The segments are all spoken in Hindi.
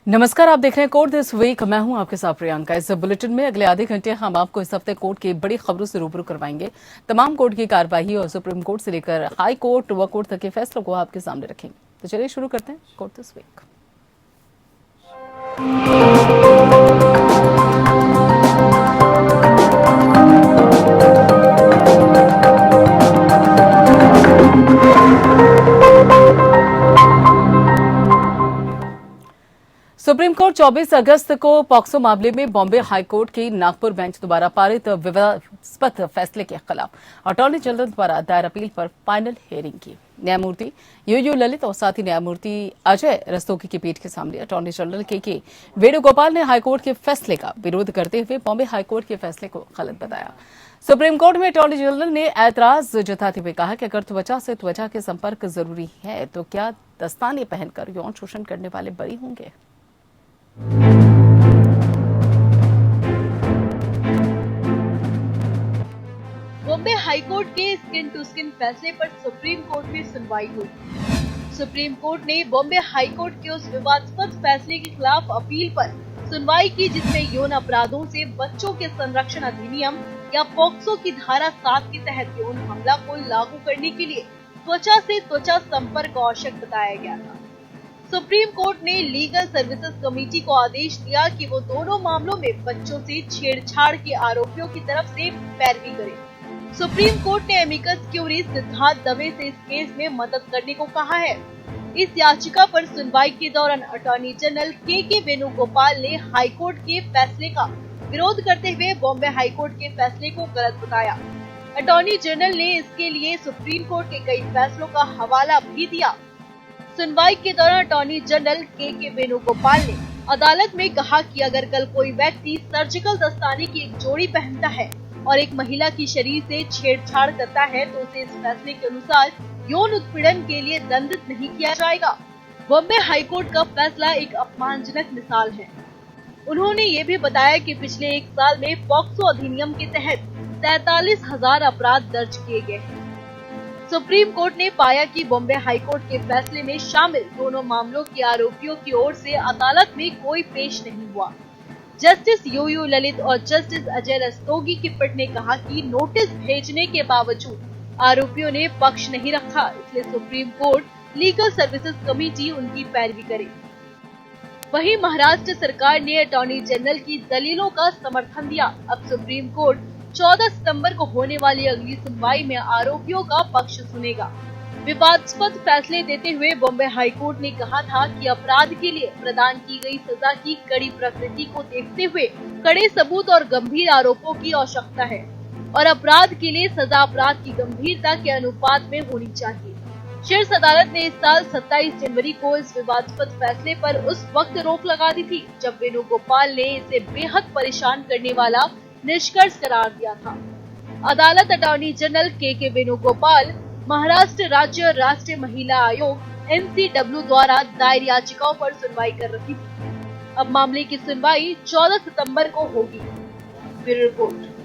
नमस्कार, आप देख रहे हैं कोर्ट दिस वीक। मैं हूं आपके साथ प्रियंका। इस बुलेटिन में अगले आधे घंटे हम आपको इस हफ्ते कोर्ट की बड़ी खबरों से रूबरू करवाएंगे। तमाम कोर्ट की कार्यवाही और सुप्रीम कोर्ट से लेकर हाई कोर्ट व कोर्ट तक के फैसलों को आपके सामने रखेंगे। तो चलिए शुरू करते हैं court this week. Supreme court 24 अगस्त को पॉक्सो मामले में बॉम्बे हाईकोर्ट की नागपुर बेंच द्वारा पारित विवादास्पद फैसले के खिलाफ अटॉर्नी जनरल द्वारा दायर अपील पर फाइनल हियरिंग की। न्यायमूर्ति यूयू ललित और साथ ही न्यायमूर्ति अजय रस्तोगी की पीठ के सामने अटॉर्नी जनरल के वेणुगोपाल ने हाईकोर्ट के फैसले का विरोध करते हुए बॉम्बे हाईकोर्ट के फैसले को गलत बताया। सुप्रीम कोर्ट में अटॉर्नी जनरल ने ऐतराज जताते हुए कहा कि अगर त्वचा से त्वचा के संपर्क जरूरी है तो क्या दस्ताने पहनकर यौन शोषण करने वाले बरी होंगे। बॉम्बे हाईकोर्ट के स्किन टू स्किन फैसले पर सुप्रीम कोर्ट में सुनवाई हुई। सुप्रीम कोर्ट ने बॉम्बे हाईकोर्ट के उस विवादास्पद फैसले के खिलाफ अपील पर सुनवाई की जिसमें यौन अपराधों से बच्चों के संरक्षण अधिनियम या पॉक्सो की धारा 7 के तहत यौन हमला को लागू करने के लिए त्वचा से त्वचा संपर्क आवश्यक बताया गया था। सुप्रीम कोर्ट ने लीगल सर्विसेज कमेटी को आदेश दिया कि वो दोनों मामलों में बच्चों से छेड़छाड़ के आरोपियों की तरफ से पैरवी करे। सुप्रीम कोर्ट ने एमिकस क्यूरी सिद्धार्थ दवे से इस केस में मदद करने को कहा है। इस याचिका पर सुनवाई के दौरान अटॉर्नी जनरल के वेणुगोपाल ने हाईकोर्ट के फैसले का विरोध करते हुए बॉम्बे हाईकोर्ट के फैसले को गलत बताया। अटॉर्नी जनरल ने इसके लिए सुप्रीम कोर्ट के कई फैसलों का हवाला भी दिया। सुनवाई के दौरान अटॉर्नी जनरल के वेणुगोपाल ने अदालत में कहा कि अगर कल कोई व्यक्ति सर्जिकल दस्ताने की एक जोड़ी पहनता है और एक महिला की शरीर से छेड़छाड़ करता है तो उसे इस फैसले के अनुसार यौन उत्पीड़न के लिए दंडित नहीं किया जाएगा। बॉम्बे हाईकोर्ट का फैसला एक अपमानजनक मिसाल है। उन्होंने ये भी बताया कि पिछले एक साल में पॉक्सो अधिनियम के तहत 43,000 अपराध दर्ज किए गए हैं। सुप्रीम कोर्ट ने पाया कि बॉम्बे हाईकोर्ट के फैसले में शामिल दोनों मामलों के आरोपियों की ओर से अदालत में कोई पेश नहीं हुआ। जस्टिस यूयू ललित और जस्टिस अजय रस्तोगी की पीठ ने कहा कि नोटिस भेजने के बावजूद आरोपियों ने पक्ष नहीं रखा, इसलिए supreme court legal services committee उनकी पैरवी करे। वहीं महाराष्ट्र सरकार ने अटॉर्नी जनरल की दलीलों का समर्थन दिया। अब सुप्रीम कोर्ट 14 सितंबर को होने वाली अगली सुनवाई में आरोपियों का पक्ष सुनेगा। विवादास्पद फैसले देते हुए बॉम्बे हाईकोर्ट ने कहा था कि अपराध के लिए प्रदान की गई सजा की कड़ी प्रकृति को देखते हुए कड़े सबूत और गंभीर आरोपों की आवश्यकता है और अपराध के लिए सजा अपराध की गंभीरता के अनुपात में होनी चाहिए। शीर्ष अदालत ने इस साल 27 जनवरी को इस विवादास्पद फैसले पर उस वक्त रोक लगा दी थी जब वेणुगोपाल ने इसे बेहद परेशान करने वाला निष्कर्ष करार दिया था। अदालत अटॉर्नी जनरल के वेणुगोपाल, महाराष्ट्र राज्य राष्ट्रीय महिला आयोग NCW द्वारा दायर याचिकाओं पर सुनवाई कर रही थी। अब मामले की सुनवाई 14 सितंबर को होगी। Bureau report.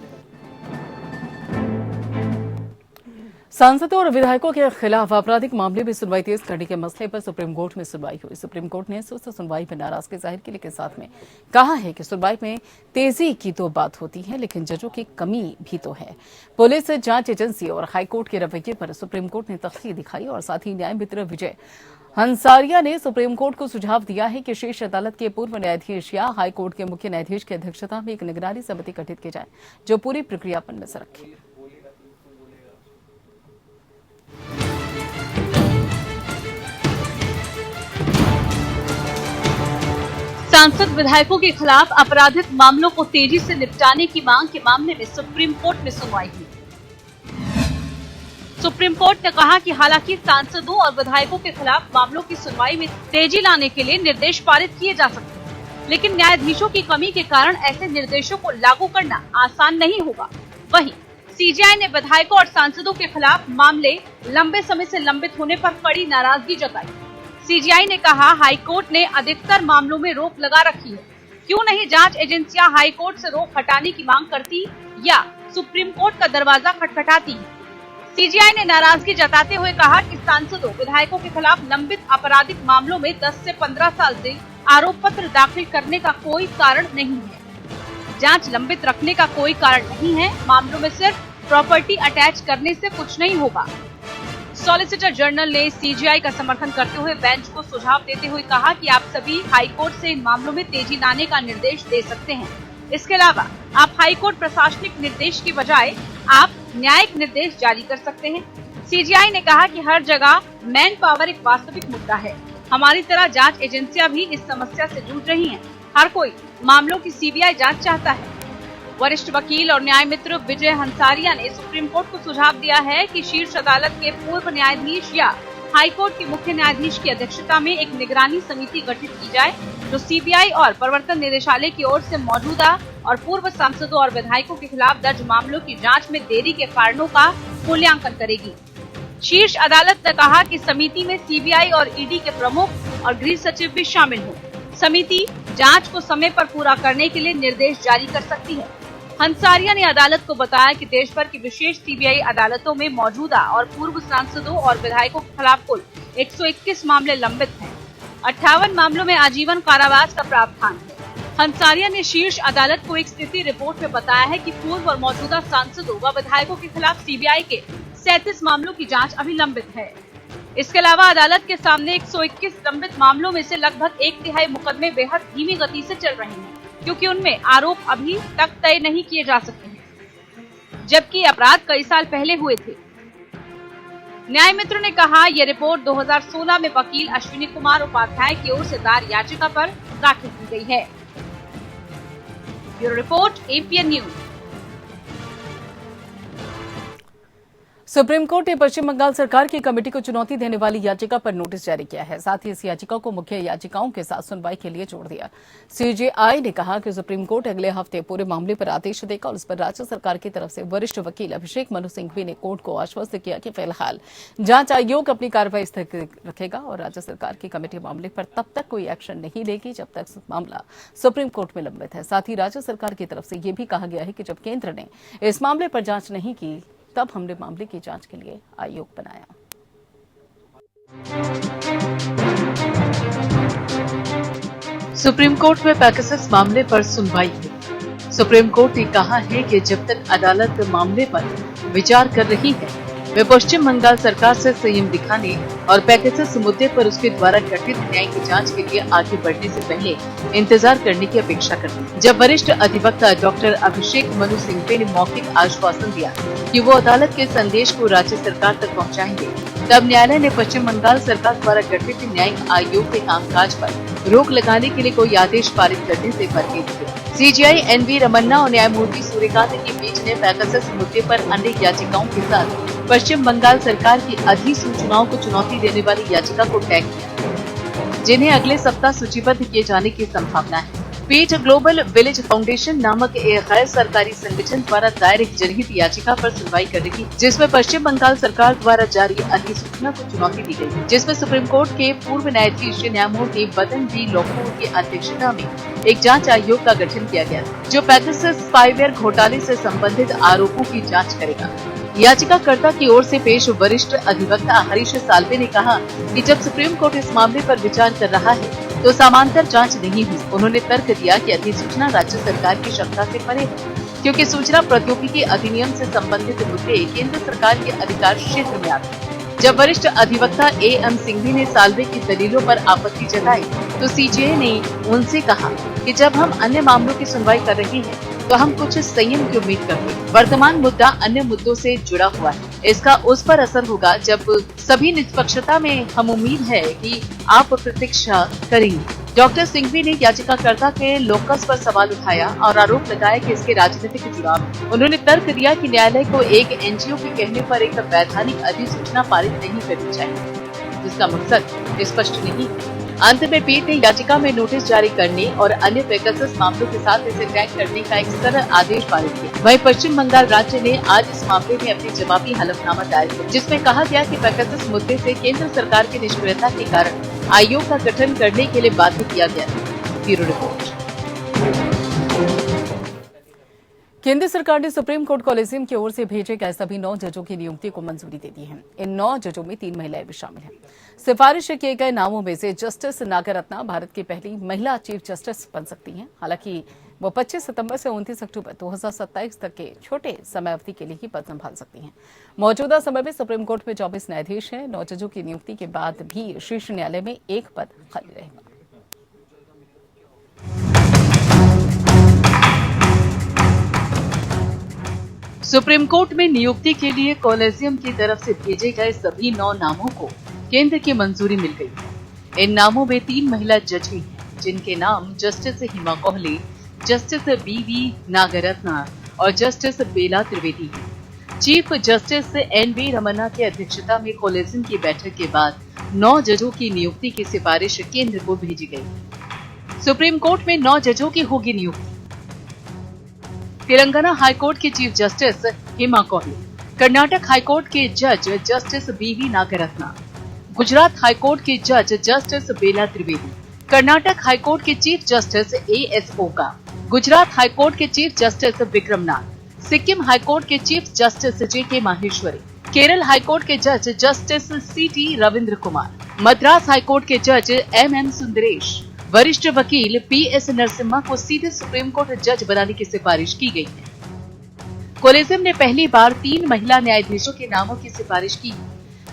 सांसदों और विधायकों के खिलाफ आपराधिक मामले में सुनवाई तेज करने के मसले पर सुप्रीम कोर्ट में सुनवाई हुई। सुप्रीम कोर्ट ने सुस्त सुनवाई पर नाराजगी जाहिर की, लेकिन साथ में कहा है कि सुनवाई में तेजी की तो बात होती है लेकिन जजों की कमी भी तो है। पुलिस जांच एजेंसी और हाईकोर्ट के रवैये पर सुप्रीम कोर्ट ने तख्ती दिखाई और साथ ही न्याय मित्र विजय हंसारिया ने सुप्रीम कोर्ट को सुझाव दिया है कि शीर्ष अदालत के पूर्व न्यायाधीश या हाईकोर्ट के मुख्य न्यायाधीश की अध्यक्षता में एक निगरानी समिति गठित की जाए जो पूरी प्रक्रिया पर नजर रखे। सांसद विधायकों के खिलाफ आपराधिक मामलों को तेजी से निपटाने की मांग के मामले में सुप्रीम कोर्ट में सुनवाई हुई। सुप्रीम कोर्ट ने कहा कि हालांकि सांसदों और विधायकों के खिलाफ मामलों की सुनवाई में तेजी लाने के लिए निर्देश पारित किए जा सकते हैं, लेकिन न्यायाधीशों की कमी के कारण ऐसे निर्देशों को लागू करना आसान नहीं होगा। वहीं सीजेआई ने विधायकों और सांसदों के खिलाफ मामले लंबे समय से लंबित होने पर कड़ी नाराजगी जताई। सीजेआई ने कहा हाईकोर्ट ने अधिकतर मामलों में रोक लगा रखी है, क्यों नहीं जांच एजेंसियां हाई कोर्ट से रोक हटाने की मांग करती या सुप्रीम कोर्ट का दरवाजा खटखटाती? सीजीआई ने नाराजगी जताते हुए कहा कि सांसदों विधायकों के खिलाफ लंबित आपराधिक मामलों में 10 से 15 साल से आरोप पत्र दाखिल करने का कोई कारण नहीं है। जांच लंबित रखने का कोई कारण नहीं है। मामलों में सिर्फ प्रॉपर्टी अटैच करने से कुछ नहीं होगा। सॉलिसिटर जनरल ने सीजीआई का समर्थन करते हुए बेंच को सुझाव देते हुए कहा कि आप सभी हाई कोर्ट से इन मामलों में तेजी लाने का निर्देश दे सकते हैं। इसके अलावा आप हाई कोर्ट प्रशासनिक निर्देश की बजाय आप न्यायिक निर्देश जारी कर सकते हैं। सीजीआई ने कहा कि हर जगह मैन पावर एक वास्तविक मुद्दा है। हमारी तरह जांच एजेंसियां भी इस समस्या से जूझ रही हैं। हर कोई मामलों की सीबीआई जांच चाहता है। वरिष्ठ वकील और न्याय मित्र विजय हंसारिया ने सुप्रीम कोर्ट को सुझाव दिया है कि शीर्ष अदालत के पूर्व न्यायाधीश या हाई कोर्ट के मुख्य न्यायाधीश की अध्यक्षता में एक निगरानी समिति गठित की जाए, जो सीबीआई और प्रवर्तन निदेशालय की ओर से मौजूदा और पूर्व सांसदों और विधायकों के खिलाफ दर्ज मामलों की जांच में देरी के कारणों का मूल्यांकन करेगी। शीर्ष अदालत ने कहा कि समिति में सीबीआई और ईडी के प्रमुख और गृह सचिव भी शामिल हो। समिति जांच को समय पर पूरा करने के लिए निर्देश जारी कर सकती है। हंसारिया ने अदालत को बताया कि देश भर की विशेष सीबीआई अदालतों में मौजूदा और पूर्व सांसदों और विधायकों के खिलाफ कुल 121 मामले लंबित हैं। 58 मामलों में आजीवन कारावास का प्रावधान है। हंसारिया ने शीर्ष अदालत को एक स्थिति रिपोर्ट में बताया है कि पूर्व और मौजूदा सांसदों व विधायकों के खिलाफ सीबीआई के 37 मामलों की जाँच अभी लंबित है। इसके अलावा अदालत के सामने 121 लंबित मामलों में से लगभग 1/3 मुकदमे बेहद धीमी गति से चल रहे हैं, क्योंकि उनमें आरोप अभी तक तय नहीं किए जा सके हैं, जबकि अपराध कई साल पहले हुए थे। न्याय मित्र ने कहा, यह रिपोर्ट 2016 में वकील अश्विनी कुमार उपाध्याय की ओर से दायर याचिका पर दाखिल की गई है। Bureau report, APN news. Supreme court ने पश्चिम बंगाल सरकार की कमेटी को चुनौती देने वाली याचिका पर नोटिस जारी किया है। साथ ही इस याचिका को मुख्य याचिकाओं के साथ सुनवाई के लिए जोड़ दिया। सीजेआई ने कहा कि सुप्रीम कोर्ट अगले हफ्ते पूरे मामले पर आदेश देगा और इस पर राज्य सरकार की तरफ से वरिष्ठ वकील अभिषेक मनु सिंघवी ने कोर्ट को आश्वस्त किया कि फिलहाल जांच आयोग अपनी कार्रवाई स्थगित रखेगा और राज्य सरकार की कमेटी मामले पर तब तक कोई एक्शन नहीं लेगी जब तक मामला सुप्रीम कोर्ट में लंबित है। साथ ही राज्य सरकार की तरफ से यह भी कहा गया है कि जब केंद्र ने इस मामले पर जांच नहीं की तब हमने मामले की जांच के लिए आयोग बनाया। सुप्रीम कोर्ट में पैगासस मामले पर सुनवाई हुई। सुप्रीम कोर्ट ने कहा है कि जब तक अदालत मामले पर विचार कर रही है, वे पश्चिम बंगाल सरकार से संयम दिखाने और पैगासस मुद्दे पर उसके द्वारा गठित न्यायिक जांच के लिए आगे बढ़ने से पहले इंतजार करने की अपेक्षा करती है। जब वरिष्ठ अधिवक्ता डॉक्टर अभिषेक मनु सिंघवी ने मौखिक आश्वासन दिया कि वो अदालत के संदेश को राज्य सरकार तक पहुंचाएंगे, तब न्यायालय ने पश्चिम बंगाल सरकार द्वारा गठित न्यायिक आयोग के कामकाज पर रोक लगाने के लिए कोई आदेश पारित करने से परहेज किया। सीजीआई एनवी रमन्ना और न्यायमूर्ति सूर्यकांत की पीठ ने पैगासस मुद्दे पर अन्य याचिकाओं के साथ पश्चिम बंगाल सरकार की अधिसूचनाओं को चुनौती देने वाली याचिका को टैग किया, जिन्हें अगले सप्ताह सूचीबद्ध किए जाने की संभावना है। पीठ ग्लोबल विलेज फाउंडेशन नामक एक गैर सरकारी संगठन द्वारा दायर एक जनहित याचिका पर सुनवाई कर रही, जिसमें पश्चिम बंगाल सरकार द्वारा जारी अधिसूचना को चुनौती दी गई, जिसमें सुप्रीम कोर्ट के पूर्व न्यायाधीश न्यायमूर्ति बदन बी लोकुर की अध्यक्षता में एक जांच आयोग का गठन किया गया, जो पैगासस स्पाईवेयर घोटाले से संबंधित आरोपों की जाँच करेगा। याचिकाकर्ता की ओर से पेश वरिष्ठ अधिवक्ता हरीश साल्वे ने कहा कि जब सुप्रीम कोर्ट इस मामले पर विचार कर रहा है तो समांतर जांच नहीं हुई। उन्होंने तर्क दिया कि अधिसूचना राज्य सरकार की क्षमता से परे है, क्योंकि सूचना प्रौद्योगिकी अधिनियम से संबंधित मुद्दे केंद्र सरकार के अधिकार क्षेत्र में आते हैं। जब वरिष्ठ अधिवक्ता एएम सिंघवी ने साल्वे की दलीलों पर आपत्ति जताई तो सीजेआई ने उनसे कहा कि जब हम अन्य मामलों की सुनवाई कर रहे हैं तो हम कुछ संयम की उम्मीद करते हैं। वर्तमान मुद्दा अन्य मुद्दों से जुड़ा हुआ है, इसका उस पर असर होगा जब सभी निष्पक्षता में हम उम्मीद है कि आप प्रतीक्षा करेंगे। डॉक्टर सिंघवी ने याचिकाकर्ता के लोकस पर सवाल उठाया और आरोप लगाया कि इसके राजनीतिक जुड़ाव। उन्होंने तर्क दिया कि न्यायालय को एक एनजीओ के कहने पर एक वैधानिक अधिसूचना पारित नहीं करनी चाहिए, जिसका मकसद स्पष्ट नहीं है। अंत में पीठ ने याचिका में नोटिस जारी करने और अन्य पैगासस मामलों के साथ इसे टैग करने का एक सरल आदेश पारित किया। वहीं पश्चिम बंगाल राज्य ने आज इस मामले में अपनी जवाबी हलफनामा दायर किया, जिसमें कहा गया कि पैगासस मुद्दे से केंद्र सरकार की निष्क्रियता के कारण आयोग का गठन करने के लिए बाध्य किया गया। Bureau report. केंद्र सरकार ने सुप्रीम कोर्ट कॉलेजियम की ओर से भेजे गए सभी 9 जजों की नियुक्ति को मंजूरी दे दी है। इन 9 जजों में 3 महिलाएं भी शामिल हैं। सिफारिश किए गए नामों में से जस्टिस नागरत्ना भारत की पहली महिला चीफ जस्टिस बन सकती हैं। हालांकि वो 25 सितंबर से 29 अक्टूबर 2027 तक के छोटे समय अवधि के लिए ही पद संभाल सकती हैं। मौजूदा समय में सुप्रीम कोर्ट में 24 न्यायाधीश हैं। 9 जजों की नियुक्ति के बाद भी शीर्ष न्यायालय में एक पद खाली रहेगा। सुप्रीम कोर्ट में नियुक्ति के लिए कॉलेजियम की तरफ से भेजे गए सभी 9 नामों को केंद्र की मंजूरी मिल गई है। इन नामों में 3 महिला जज भी हैं, जिनके नाम जस्टिस हिमा कोहली, जस्टिस बीवी नागरत्ना और जस्टिस बेला त्रिवेदी हैं। Chief justice NV. रमन्ना की अध्यक्षता में कॉलेजियम की बैठक के बाद 9 जजों की नियुक्ति की सिफारिश केंद्र को भेजी गई। सुप्रीम कोर्ट में 9 जजों की होगी नियुक्ति। तेलंगाना हाईकोर्ट के चीफ जस्टिस हिमा कोहली, कर्नाटक हाईकोर्ट के जज जस्टिस बीवी नागरत्ना, गुजरात हाईकोर्ट के जज जस्टिस बेला त्रिवेदी, कर्नाटक हाईकोर्ट के चीफ जस्टिस A.S. ओका, गुजरात हाईकोर्ट के चीफ जस्टिस विक्रम नाथ, सिक्किम हाईकोर्ट के chief justice J.K. Maheshwari, Kerala high court के जज justice C.T. Ravindra Kumar, Madras high court के जज M.M. सुंदरेश, वरिष्ठ वकील P.S. नरसिम्हा को सीधे सुप्रीम कोर्ट जज बनाने की सिफारिश की गई है। कॉलेजियम ने पहली बार 3 महिला न्यायाधीशों के नामों की सिफारिश की।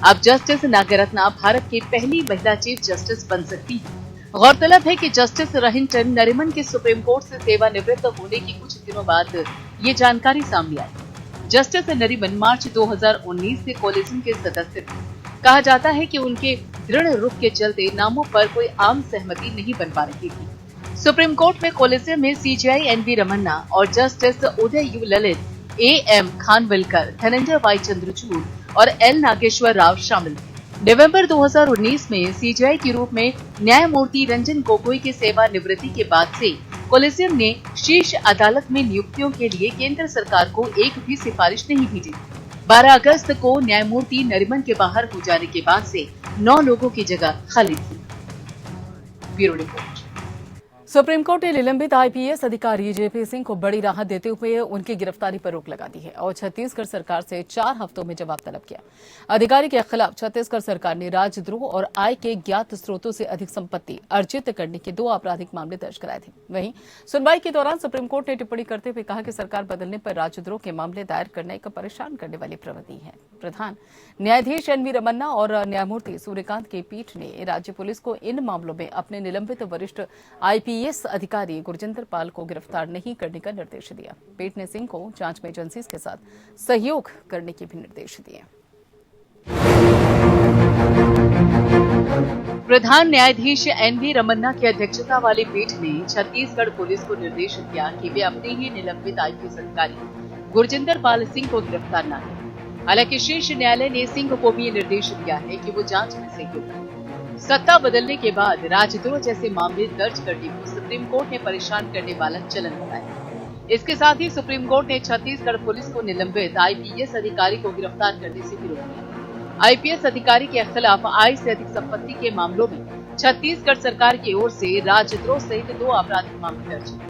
अब जस्टिस नागरत्ना भारत की पहली महिला चीफ जस्टिस बन सकती है। गौरतलब है कि जस्टिस रोहिंटन नरीमन के सुप्रीम कोर्ट से सेवानिवृत्त होने की कुछ दिनों बाद ये जानकारी सामने आई। जस्टिस नरीमन मार्च 2019 से कॉलेजियम के सदस्य थे। कहा जाता है कि उनके दृढ़ रुख के चलते नामों पर कोई आम सहमति नहीं बन पा रही थी। सुप्रीम कोर्ट में कॉलेजियम में CJI N.V. रमन्ना और justice Uday U. Lalit, A.M. Khanwilkar, Dhananjaya Y. Chandrachud और L. नागेश्वर राव शामिल थे। नवंबर 2019 में CJI के रूप में न्यायमूर्ति रंजन गोगोई की सेवानिवृत्ति के बाद से कॉलेजियम ने शीर्ष अदालत में नियुक्तियों के लिए केंद्र सरकार को एक भी सिफारिश नहीं भेजी। 12 अगस्त को न्यायमूर्ति नरीमन के बाहर हो जाने के बाद से 9 लोगों की जगह खाली थी। Bureau report. सुप्रीम कोर्ट ने निलंबित IPS अधिकारी JP सिंह को बड़ी राहत देते हुए उनकी गिरफ्तारी पर रोक लगा दी है और छत्तीसगढ़ सरकार से 4 हफ्तों में जवाब तलब किया। अधिकारी के खिलाफ छत्तीसगढ़ सरकार ने राजद्रोह और आय के ज्ञात स्रोतों से अधिक संपत्ति अर्जित करने के 2 आपराधिक मामले दर्ज कराए थे। वहीं सुनवाई के दौरान सुप्रीम कोर्ट ने टिप्पणी करते हुए कहा कि सरकार बदलने पर राजद्रोह के मामले दायर करना एक परेशान करने वाली प्रवृत्ति है। प्रधान न्यायाधीश N.V. रमन्ना और न्यायमूर्ति सूर्यकांत की पीठ ने राज्य पुलिस को इन मामलों में अपने निलंबित वरिष्ठ IPS अधिकारी गुरजिंदर पाल को गिरफ्तार नहीं करने का निर्देश दिया। पीठ ने सिंह को जांच में एजेंसीज के साथ सहयोग करने के भी निर्देश दिए। प्रधान न्यायाधीश N.V. रमन्ना की अध्यक्षता वाली पीठ ने छत्तीसगढ़ पुलिस को निर्देश दिया कि वे अपने ही निलंबित IPS अधिकारी गुरजिंदर पाल सिंह को गिरफ्तार न करें। हालांकि शीर्ष न्यायालय ने सिंह को भी ये निर्देश दिया है कि वो जांच में सहयोग करें। सत्ता बदलने के बाद राजद्रोह जैसे मामले दर्ज करने को सुप्रीम कोर्ट ने परेशान करने वाला चलन बनाया। इसके साथ ही सुप्रीम कोर्ट ने छत्तीसगढ़ पुलिस को निलंबित IPS अधिकारी को गिरफ्तार करने से भी रोक दिया। IPS अधिकारी के खिलाफ आय से अधिक संपत्ति के मामलों में छत्तीसगढ़ सरकार की ओर से राजद्रोह सहित 2 आपराधिक मामले दर्ज हैं।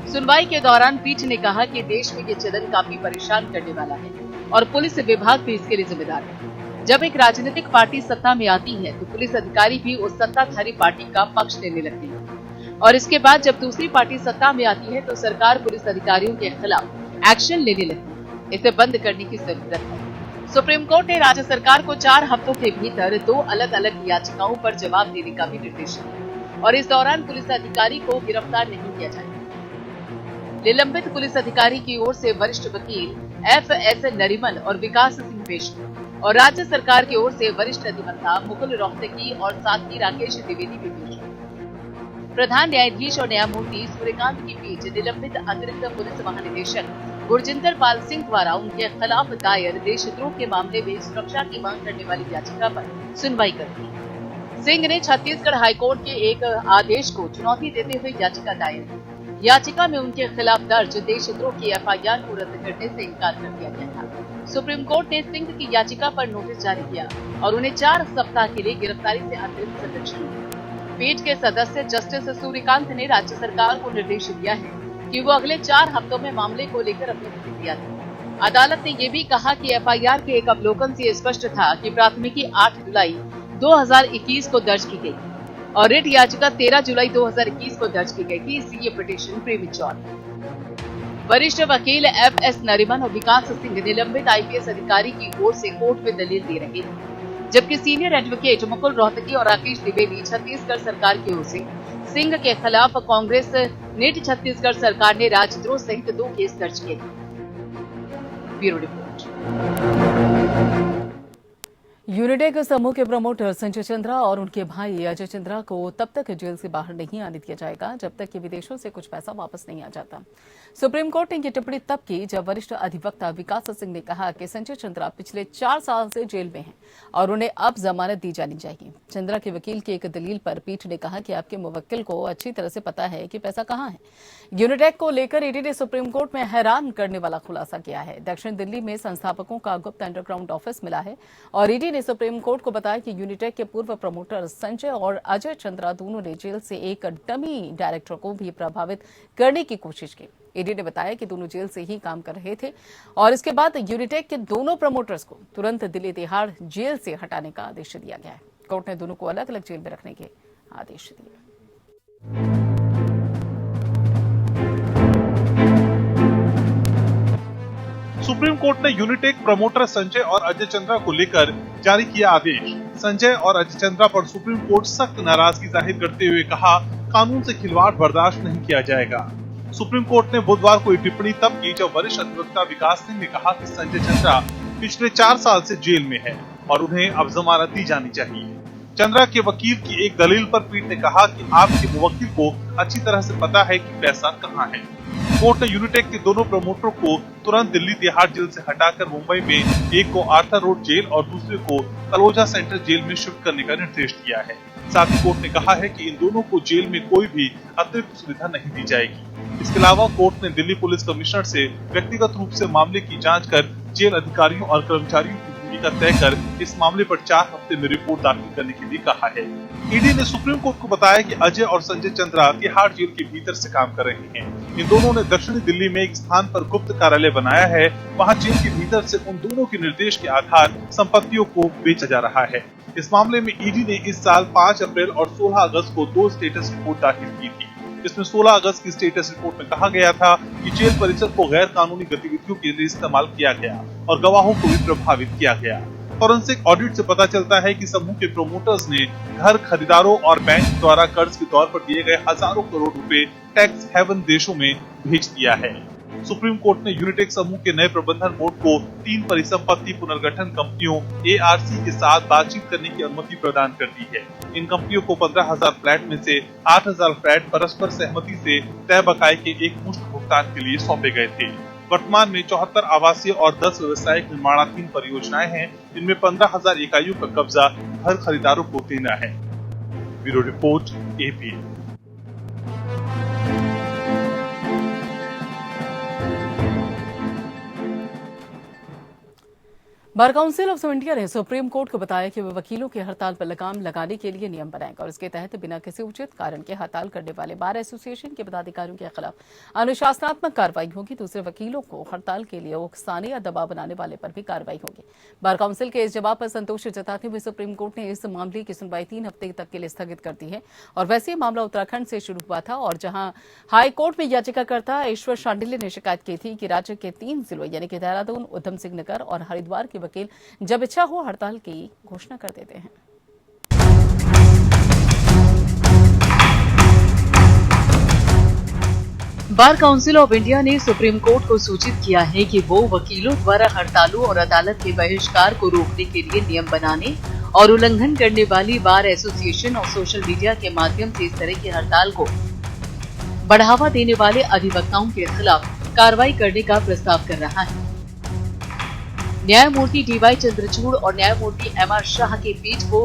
सुनवाई के दौरान पीठ ने कहा कि देश में ये चलन काफी परेशान करने वाला है और पुलिस विभाग भी इसके लिए जिम्मेदार है। जब एक राजनीतिक पार्टी सत्ता में आती है तो पुलिस अधिकारी भी उस सत्ताधारी पार्टी का पक्ष लेने लगते हैं और इसके बाद जब दूसरी पार्टी सत्ता में आती है तो सरकार पुलिस अधिकारियों के खिलाफ एक्शन लेने लगती है। इसे बंद करने की जरूरत है। सुप्रीम कोर्ट ने राज्य सरकार को 4 हफ्तों के भीतर 2 अलग-अलग याचिकाओं पर जवाब देने का भी निर्देश दिया और इस दौरान पुलिस अधिकारी को गिरफ्तार नहीं किया जाएगा। निलंबित पुलिस अधिकारी की ओर से वरिष्ठ वकील F.S. नरीमन और विकास सिंह पेश हुए और राज्य सरकार की ओर से वरिष्ठ अधिवक्ता मुकुल रोहतगी और साथ ही राकेश द्विवेदी भी पेश हुए। प्रधान न्यायाधीश और न्यायमूर्ति सूर्यकांत की पीठ निलंबित अतिरिक्त पुलिस महानिदेशक गुरजिंदर पाल सिंह द्वारा उनके खिलाफ दायर देशद्रोह के मामले में सुरक्षा की मांग करने वाली याचिका पर सुनवाई करती है। सिंह ने छत्तीसगढ़ हाईकोर्ट के एक आदेश को चुनौती देते हुए याचिका दायर की। याचिका में उनके खिलाफ दर्ज देशद्रोह की FIR को रद्द करने से इनकार कर दिया गया था। सुप्रीम कोर्ट ने सिंह की याचिका पर नोटिस जारी किया और उन्हें 4 सप्ताह के लिए गिरफ्तारी से अतिरिक्त संरक्षण दिया। पीठ के सदस्य जस्टिस सूर्यकांत ने राज्य सरकार को निर्देश दिया है कि वो अगले 4 हफ्तों में मामले को लेकर अपनी प्रतिक्रिया दी। अदालत ने ये भी कहा कि एफआईआर के एक अवलोकन से स्पष्ट था कि प्राथमिकी 8 जुलाई 2021 को दर्ज की गई और रिट याचिका 13 जुलाई 2021 को दर्ज की गई थी, इसलिए ये पिटीशन प्रीमेच्योर है। वरिष्ठ वकील FS नरीमन और विकास सिंह निलंबित IPS अधिकारी की ओर से कोर्ट में दलील दे रहे थे, जबकि सीनियर एडवोकेट मुकुल रोहतगी और राकेश द्विवेदी छत्तीसगढ़ सरकार की ओर से सिंह के खिलाफ कांग्रेस नेट छत्तीसगढ़ सरकार ने राजद्रोह सहित 2 केस दर्ज किए थे। Bureau report. यूनिटेक समूह के प्रमोटर संजय चंद्रा और उनके भाई अजय चंद्रा को तब तक जेल से बाहर नहीं आने दिया जाएगा जब तक कि विदेशों से कुछ पैसा वापस नहीं आ जाता। सुप्रीम कोर्ट ने ये टिप्पणी तब की जब वरिष्ठ अधिवक्ता विकास सिंह ने कहा कि संजय चंद्रा पिछले 4 साल से जेल में हैं और उन्हें अब जमानत दी जानी चाहिए। चंद्रा के वकील की एक दलील पर पीठ ने कहा कि आपके मुवक्किल को अच्छी तरह से पता है कि पैसा कहां है। यूनिटेक को लेकर ईडी ने सुप्रीम कोर्ट में हैरान करने वाला खुलासा किया है। दक्षिण दिल्ली में संस्थापकों का गुप्त अंडरग्राउंड ऑफिस मिला है और ईडी ने सुप्रीम कोर्ट को बताया कि यूनिटेक के पूर्व प्रमोटर संजय और अजय चंद्रा दोनों ने जेल से एक डमी डायरेक्टर को भी प्रभावित करने की कोशिश की। ईडी ने बताया कि दोनों जेल से ही काम कर रहे थे और इसके बाद यूनिटेक के दोनों प्रमोटर्स को तुरंत दिल्ली तिहाड़ जेल से हटाने का आदेश दिया गया है। कोर्ट ने दोनों को अलग अलग जेल में रखने के आदेश दिए। सुप्रीम कोर्ट ने यूनिटेक प्रमोटर संजय और अजय चंद्रा को लेकर जारी किया आदेश। संजय और अजय चंद्रा पर सुप्रीम कोर्ट सख्त नाराजगी जाहिर करते हुए कहा, कानून से खिलवाड़ बर्दाश्त नहीं किया जाएगा। सुप्रीम कोर्ट ने बुधवार को ये टिप्पणी तब की जब वरिष्ठ अधिवक्ता विकास सिंह ने कहा कि संजय चंद्रा पिछले 4 साल से जेल में है और उन्हें अब जमानत दी जानी चाहिए। चंद्रा के वकील की एक दलील पर पीठ ने कहा कि आपके मुवक्किल को अच्छी तरह से पता है कि पैसा कहां है। कोर्ट ने यूनिटेक के दोनों प्रमोटरों को तुरंत दिल्ली तिहाड़ जेल से हटाकर मुंबई में एक को आर्थर रोड जेल और दूसरे को तलोजा सेंट्रल जेल में शिफ्ट करने का निर्देश दिया है। साथ ही कोर्ट ने कहा है कि इन दोनों को जेल में कोई भी अतिरिक्त सुविधा नहीं दी जाएगी। इसके अलावा कोर्ट ने दिल्ली पुलिस कमिश्नर से व्यक्तिगत रूप से मामले की जांच कर जेल अधिकारियों और कर्मचारियों की भूमिका तय कर इस मामले पर 4 हफ्ते में रिपोर्ट दाखिल करने के लिए कहा है। ईडी ने सुप्रीम कोर्ट को बताया कि अजय और संजय चंद्रा तिहाड़ जेल के भीतर से काम कर रहे हैं। इन दोनों ने दक्षिणी दिल्ली में एक स्थान पर गुप्त कार्यालय बनाया है। वहां जेल के भीतर से उन दोनों के निर्देश के आधार संपत्तियों को बेचा जा रहा है। इस मामले में ईडी ने इस साल 5 अप्रैल और 16 अगस्त को 2 स्टेटस रिपोर्ट दाखिल की थी। इसमें 16 अगस्त की स्टेटस रिपोर्ट में कहा गया था कि जेल परिसर को गैर कानूनी गतिविधियों के लिए इस्तेमाल किया गया और गवाहों को भी प्रभावित किया गया। फॉरेंसिक ऑडिट से पता चलता है कि समूह के प्रोमोटर्स ने घर खरीदारों और बैंक द्वारा कर्ज के तौर पर दिए गए हजारों करोड़ रुपए टैक्स हेवन देशों में भेज दिया है। सुप्रीम कोर्ट ने यूनिटेक समूह के नए प्रबंधन बोर्ड को 3 परिसंपत्ति पुनर्गठन कंपनियों ARC के साथ बातचीत करने की अनुमति प्रदान कर दी है। इन कंपनियों को 15,000 फ्लैट में से 8,000 फ्लैट परस्पर सहमति से तय बकाये के एक मुश्त भुगतान के लिए सौंपे गए थे। वर्तमान में 74 आवासीय और 10 व्यवसायिक निर्माणाधीन परियोजनाएं हैं, जिनमें 15,000 इकाइयों का कब्जा घर खरीदारों को देना है। Bureau report AP। Bar council of India ने सुप्रीम कोर्ट को बताया कि वे वकीलों की हड़ताल पर लगाम लगाने के लिए नियम बनाएगा और इसके तहत बिना किसी उचित कारण के हड़ताल करने वाले बार एसोसिएशन के पदाधिकारियों के खिलाफ अनुशासनात्मक कार्रवाई होगी। दूसरे वकीलों को हड़ताल के लिए उकसाने या दबाव बनाने वाले पर भी कार्रवाई होगी। बार काउंसिल के इस जवाब पर संतोष जताते हुए सुप्रीम कोर्ट ने इस मामले की सुनवाई 3 हफ्ते तक के लिए स्थगित कर दी है और वैसे ये मामला उत्तराखंड से शुरू हुआ था और जहां हाई कोर्ट में याचिकाकर्ता ईश्वर शांडिल्य ने शिकायत की थी कि राज्य के 3 जिलों यानी कि देहरादून, उधम सिंह नगर और हरिद्वार के वकील जब इच्छा हो हड़ताल की घोषणा कर देते हैं। बार काउंसिल ऑफ इंडिया ने सुप्रीम कोर्ट को सूचित किया है कि वो वकीलों द्वारा हड़तालों और अदालत के बहिष्कार को रोकने के लिए नियम बनाने और उल्लंघन करने वाली बार एसोसिएशन और सोशल मीडिया के माध्यम से इस तरह की हड़ताल को बढ़ावा देने वाले अधिवक्ताओं के खिलाफ कार्रवाई करने का प्रस्ताव कर रहा है। न्यायमूर्ति DY चंद्रचूड़ और न्यायमूर्ति MR शाह की पीठ को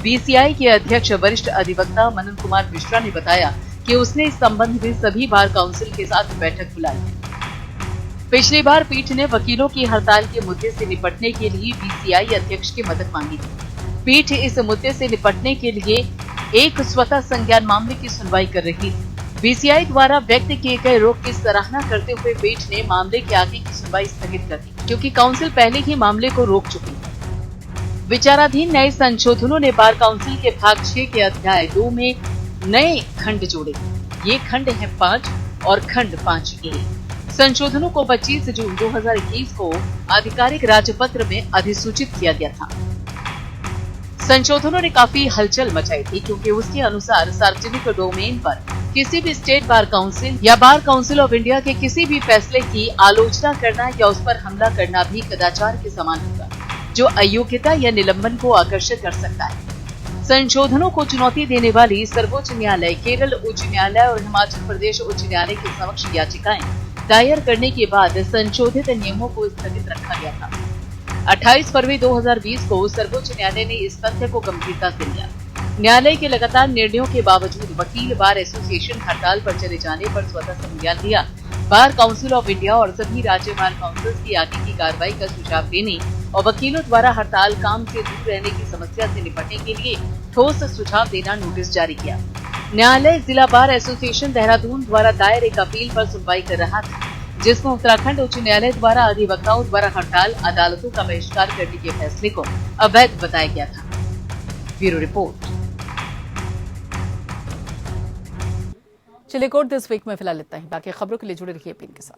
BCI के अध्यक्ष वरिष्ठ अधिवक्ता मनन कुमार मिश्रा ने बताया कि उसने इस संबंध में सभी बार काउंसिल के साथ बैठक बुलाई है। पिछली बार पीठ ने वकीलों की हड़ताल के मुद्दे से निपटने के लिए BCI अध्यक्ष की मदद मांगी थी। पीठ इस मुद्दे से निपटने के लिए एक स्वतः संज्ञान मामले की सुनवाई कर रही थी। बीसीआई द्वारा व्यक्त किए गए रोक की सराहना करते हुए पीठ ने मामले के आगे की सुनवाई स्थगित कर दी, क्योंकि काउंसिल पहले ही मामले को रोक चुकी है। विचाराधीन नए संशोधनों ने बार काउंसिल के भाग 6 के अध्याय 2 में नए खंड जोड़े। ये खंड है 5 और खंड 5A। संशोधनों को 25 जून 2021 को आधिकारिक राजपत्र में अधिसूचित किया गया था। संशोधनों ने काफी हलचल मचाई थी, क्योंकि उसके अनुसार सार्वजनिक डोमेन पर किसी भी स्टेट बार काउंसिल या बार काउंसिल ऑफ इंडिया के किसी भी फैसले की आलोचना करना या उस पर हमला करना भी कदाचार के समान होगा, जो अयोग्यता या निलंबन को आकर्षित कर सकता है। संशोधनों को चुनौती देने वाली सर्वोच्च न्यायालय, केरल उच्च न्यायालय और हिमाचल प्रदेश उच्च न्यायालय के समक्ष याचिकाएं दायर करने के बाद संशोधित नियमों को स्थगित रखा गया था। 28 फरवरी 2020 को सर्वोच्च न्यायालय ने इस तथ्य को गंभीरता से लिया। न्यायालय के लगातार निर्णयों के बावजूद वकील बार एसोसिएशन हड़ताल पर चले जाने पर स्वतः संज्ञान लिया। बार काउंसिल ऑफ इंडिया और सभी राज्य बार काउंसिल की आगे की कार्रवाई का सुझाव देने और वकीलों द्वारा हड़ताल काम से दूर रहने की समस्या से निपटने के लिए ठोस सुझाव देना नोटिस जारी किया। न्यायालय जिला बार एसोसिएशन देहरादून द्वारा दायर एक अपील पर सुनवाई कर रहा था, जिसमें उत्तराखंड उच्च न्यायालय द्वारा अधिवक्ताओं द्वारा हड़ताल अदालतों का बहिष्कार करने के फैसले को अवैध बताया गया था। Bureau report. चलिए कोर्ट दिस वीक में फिलहाल इतना ही। बाकी खबरों के लिए जुड़े रहिए पिन के साथ।